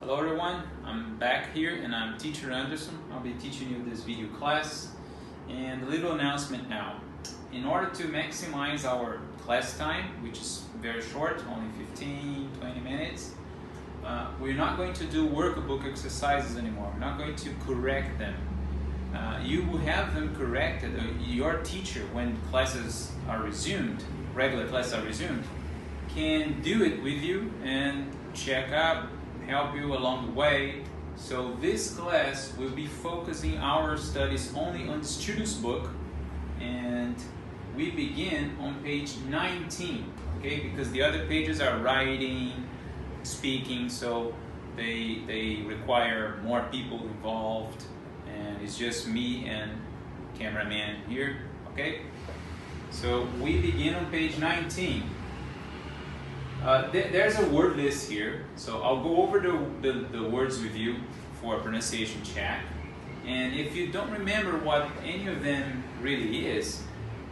Hello everyone, I'm back here and I'm teacher Anderson. I'll be teaching you this video class. And a little announcement now. In order to maximize our class time, which is very short, only 15-20 minutes, we're not going to do workbook exercises anymore. We're not going to correct them. You will have them corrected. Your teacher, when classes are resumed, regular classes are resumed, can do it with you and check up, help you along the way. So this class will be focusing our studies only on the student's book, and we begin on page 19, okay? Because the other pages are writing, speaking, so they require more people involved, and it's just me and cameraman here, okay? So we begin on page 19. There's a word list here, so I'll go over the words with you for a pronunciation check. And if you don't remember what any of them really is,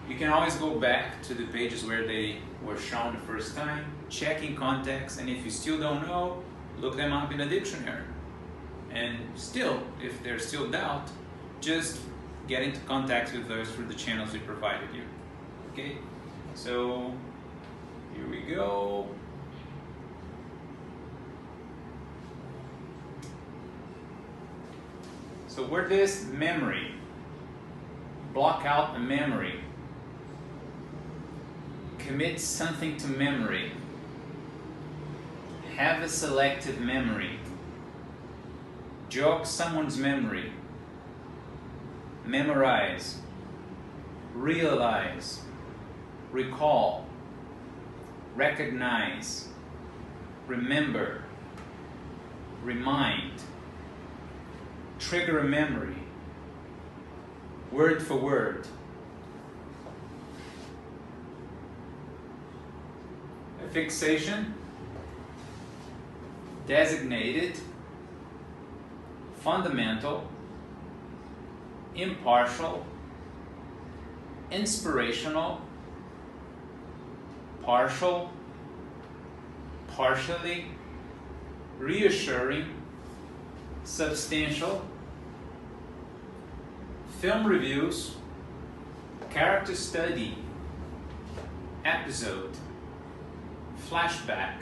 you can always go back to the pages where they were shown the first time, check in context, and if you still don't know, look them up in a dictionary. And still, if there's still doubt, just get into contact with us through the channels we provided you. Okay, so here we go. So word is memory. Block out a memory. Commit something to memory. Have a selective memory. Jog someone's memory. Memorize. Realize. Recall. Recognize. Remember. Remind. Trigger a memory, word for word. A fixation, designated, fundamental, impartial, inspirational, partial, partially, reassuring, substantial, film reviews, character study, episode, flashback,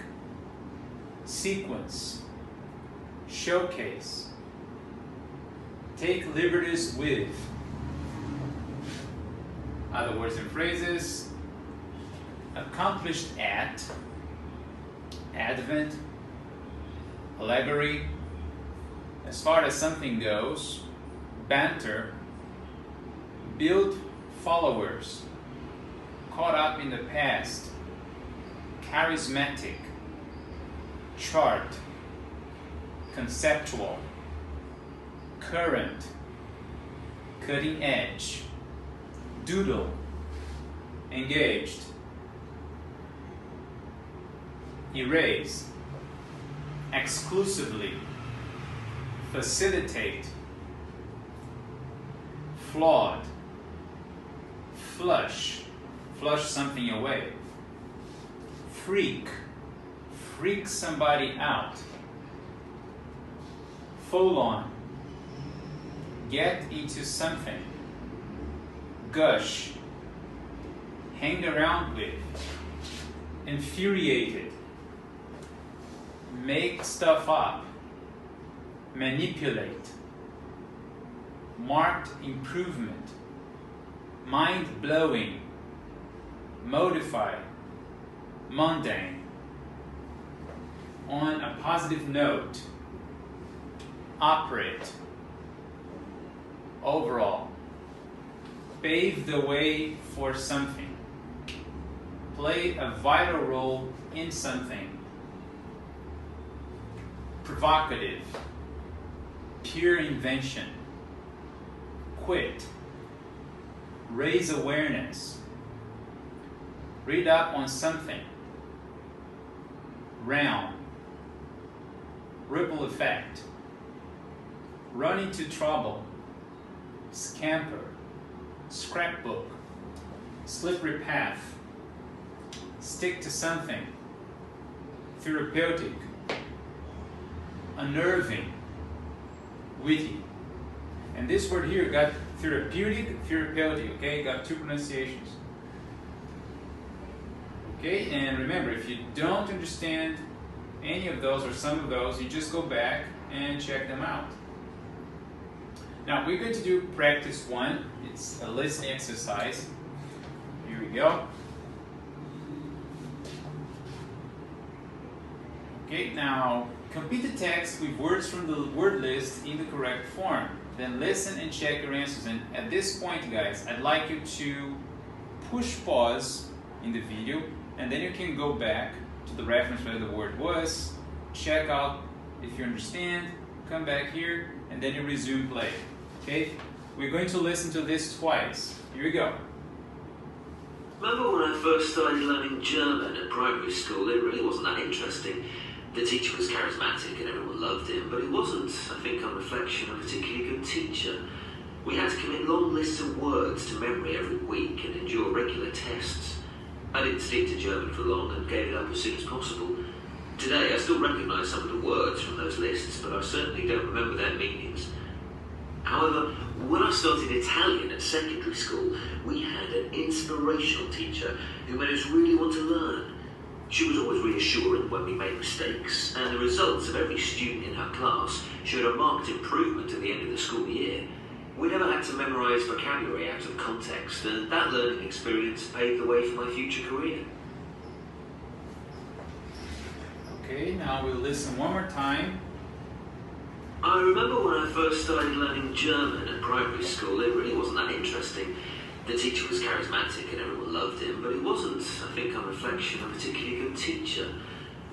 sequence, showcase, take liberties with. Other words and phrases: accomplished at, advent, allegory, as far as something goes, banter, build followers, caught up in the past, charismatic, chart, conceptual, current, cutting edge, doodle, engaged, erase, exclusively, facilitate, flawed, flush, flush something away, freak, freak somebody out, full on, get into something, gush, hang around with, infuriated, make stuff up, manipulate, marked improvement, mind-blowing, modify, mundane, on a positive note, operate, overall, pave the way for something, play a vital role in something, provocative, pure invention, quit, raise awareness, read up on something, realm, ripple effect, run into trouble, scamper, scrapbook, slippery path, stick to something, therapeutic, unnerving, witty. And this word here got therapeutic, okay? Got two pronunciations. Okay, and remember, if you don't understand any of those or some of those, you just go back and check them out. Now, we're going to do practice 1. It's a listening exercise. Here we go. Okay, now complete the text with words from the word list in the correct form. Then listen and check your answers. And at this point, guys, I'd like you to push pause in the video, and then you can go back to the reference where the word was, check out if you understand, come back here, and then you resume play. Okay? We're going to listen to this twice. Here we go. Remember when I first started learning German at primary school? It really wasn't that interesting. The teacher was charismatic and everyone loved him, but he wasn't, I think on reflection, a particularly good teacher. We had to commit long lists of words to memory every week and endure regular tests. I didn't stick to German for long and gave it up as soon as possible. Today I still recognise some of the words from those lists, but I certainly don't remember their meanings. However, when I started Italian at secondary school, we had an inspirational teacher who made us really want to learn. She was always reassuring when we made mistakes, and the results of every student in her class showed a marked improvement at the end of the school year. We never had to memorise vocabulary out of context, and that learning experience paved the way for my future career. Okay, now we'll listen one more time. I remember when I first started learning German at primary school, it really wasn't that interesting. The teacher was charismatic and everyone loved him, but he wasn't, I think on reflection, a particularly good teacher.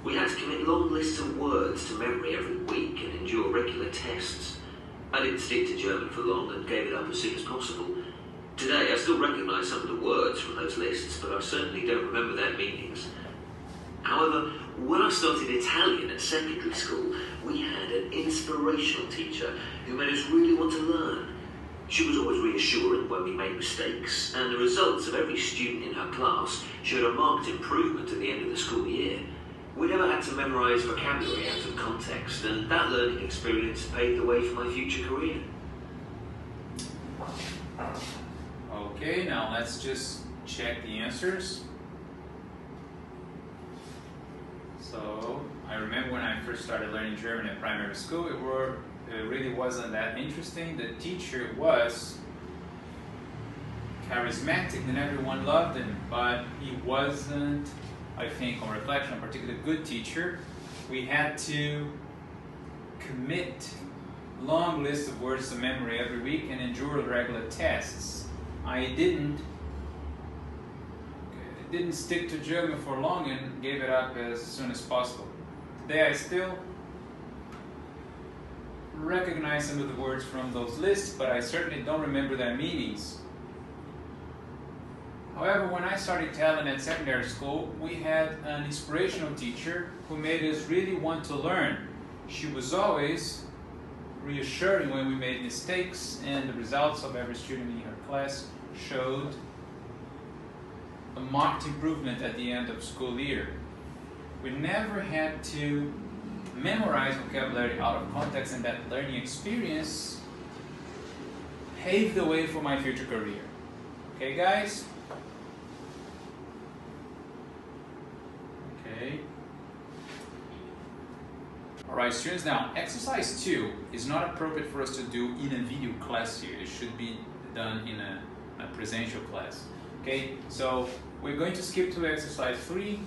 We had to commit long lists of words to memory every week and endure regular tests. I didn't stick to German for long and gave it up as soon as possible. Today I still recognise some of the words from those lists, but I certainly don't remember their meanings. However, when I started Italian at secondary school, we had an inspirational teacher who made us really want to learn. She was always reassuring when we made mistakes, and the results of every student in her class showed a marked improvement at the end of the school year. We never had to memorise vocabulary out of context, and that learning experience paved the way for my future career. Okay, now let's just check the answers. So, I remember when I first started learning German at primary school, it really wasn't that interesting. The teacher was charismatic and everyone loved him, but he wasn't, I think, on reflection, a particularly good teacher. We had to commit long lists of words to memory every week and endure regular tests. I didn't stick to German for long and gave it up as soon as possible. Today I still recognize some of the words from those lists, but I certainly don't remember their meanings. However, when I started Italian at secondary school, we had an inspirational teacher who made us really want to learn. She was always reassuring when we made mistakes, and the results of every student in her class showed a marked improvement at the end of school year. We never had to memorize vocabulary out of context, and that learning experience paved the way for my future career. Okay, guys? Okay. Alright, students, now exercise 2 is not appropriate for us to do in a video class here. It should be done in a presencial class. Okay, so we're going to skip to exercise 3.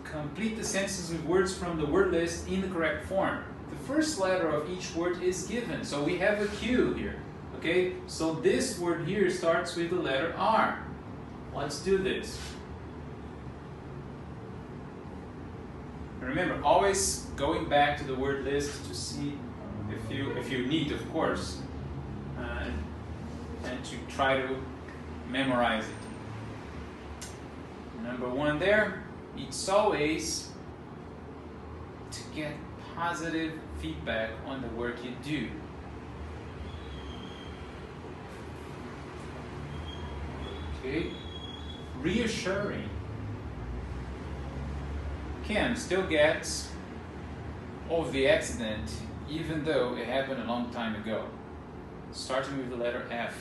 Complete the sentences with words from the word list in the correct form. The first letter of each word is given, so we have a cue here. Okay, so this word here starts with the letter R. Let's do this. Remember, always going back to the word list to see if you need, of course, and to try to memorize it. Number 1 there, it's always to get positive feedback on the work you do. Okay, reassuring. Kim still gets of the accident, even though it happened a long time ago. Starting with the letter F.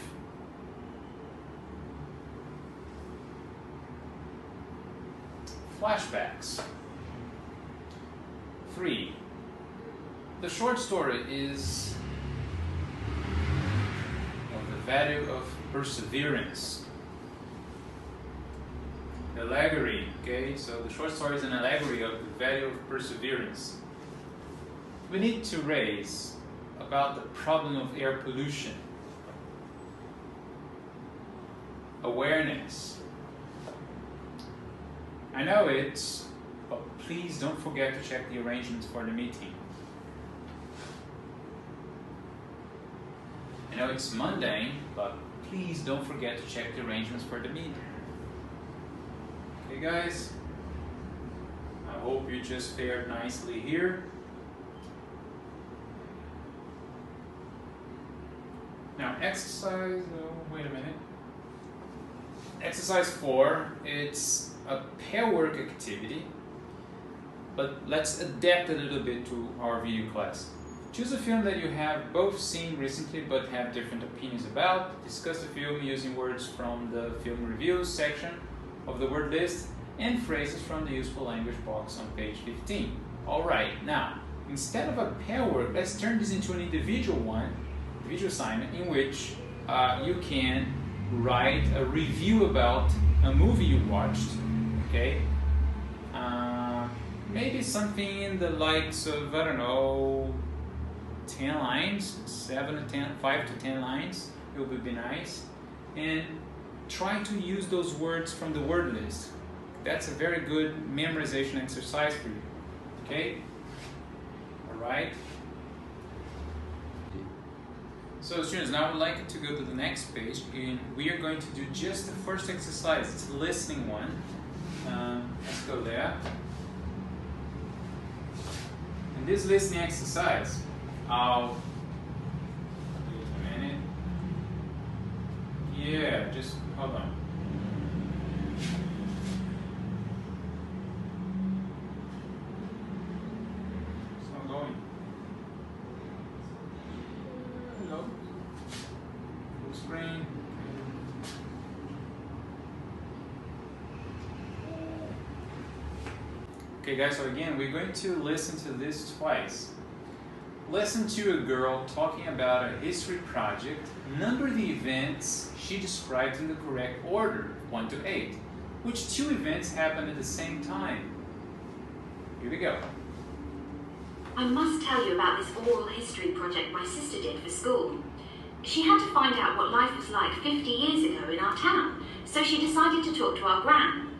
Flashbacks. 3. The short story is of the value of perseverance. Allegory, okay? So the short story is an allegory of the value of perseverance. We need to raise about the problem of air pollution. Awareness. I know it's, but please don't forget to check the arrangements for the meeting. I know it's mundane, but please don't forget to check the arrangements for the meeting. Okay guys, I hope you just fared nicely here. Now exercise, wait a minute. Exercise 4, it's a pair work activity, but let's adapt a little bit to our video class. Choose a film that you have both seen recently but have different opinions about. Discuss the film using words from the film reviews section of the word list and phrases from the useful language box on page 15. Alright, now, instead of a pair work, let's turn this into an individual assignment in which you can write a review about a movie you watched, okay? Maybe something in the likes of, I don't know, 10 lines, 5 to 10 lines, it would be nice. And try to use those words from the word list. That's a very good memorization exercise for you, okay? Alright? So students, now I would like to go to the next page, and we are going to do just the first exercise. It's the listening one. Let's go there. In this listening exercise, I'll wait a minute. Yeah, just hold on. It's not going. Hello. Full screen. Okay guys, so again, we're going to listen to this twice. Listen to a girl talking about a history project, number the events she describes in the correct order, 1 to 8. Which 2 events happened at the same time? Here we go. I must tell you about this oral history project my sister did for school. She had to find out what life was like 50 years ago in our town, so she decided to talk to our gran.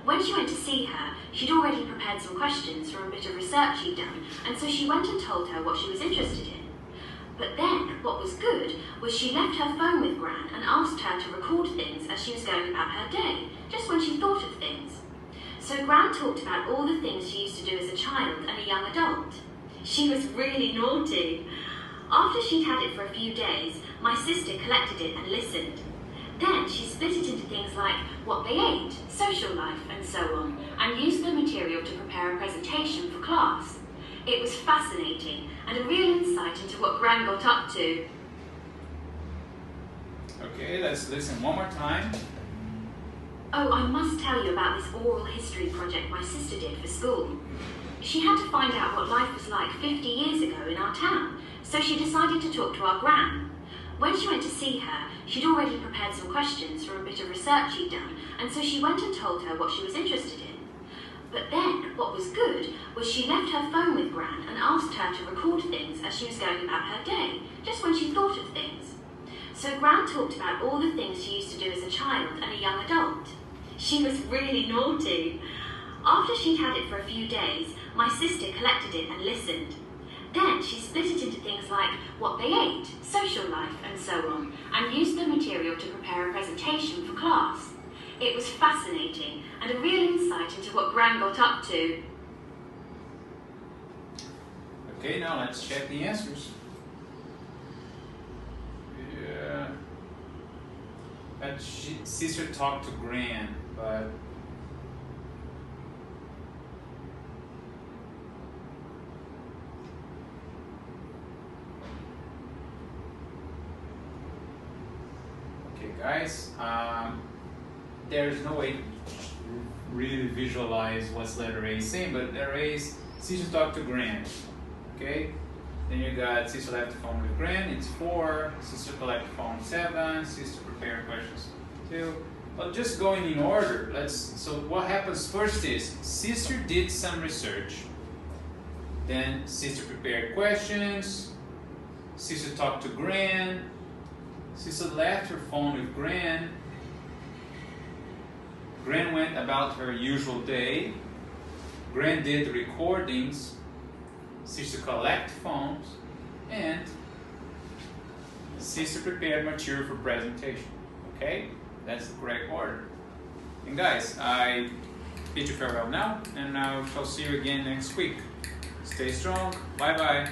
When she went to see her, she'd already prepared some questions from a bit of research she'd done, and so she went and told her what she was interested in. But then, what was good was she left her phone with Gran and asked her to record things as she was going about her day, just when she thought of things. So Gran talked about all the things she used to do as a child and a young adult. She was really naughty. After she'd had it for a few days, my sister collected it and listened. Then she split it into things like what they ate, social life, and so on, and used the material to prepare a presentation for class. It was fascinating and a real insight into what Gran got up to. Okay, let's listen one more time. Oh, I must tell you about this oral history project my sister did for school. She had to find out what life was like 50 years ago in our town, so she decided to talk to our gran. When she went to see her, she'd already prepared some questions from a bit of research she'd done, and so she went and told her what she was interested in. But then, what was good was she left her phone with Gran and asked her to record things as she was going about her day, just when she thought of things. So Gran talked about all the things she used to do as a child and a young adult. She was really naughty. After she'd had it for a few days, my sister collected it and listened. Then she split it into things like what they ate, social life, and so on, and used the material to prepare a presentation for class. It was fascinating and a real insight into what Gran got up to. Okay, now let's check the answers. Yeah. That sister talked to Gran, but guys. There's no way to really visualize what's letter A is saying, but letter A is sister talk to Gran. Okay? Then you got sister left the phone with Gran, it's 4, sister collect the phone 7, sister prepare questions 2. But just going in order, so what happens first is sister did some research. Then sister prepared questions, sister talked to Gran, sister left her phone with Gran. Gran went about her usual day. Gran did the recordings. Sister collect phones. And sister prepared material for presentation. Okay? That's the correct order. And guys, I bid you farewell now, and I shall see you again next week. Stay strong. Bye bye.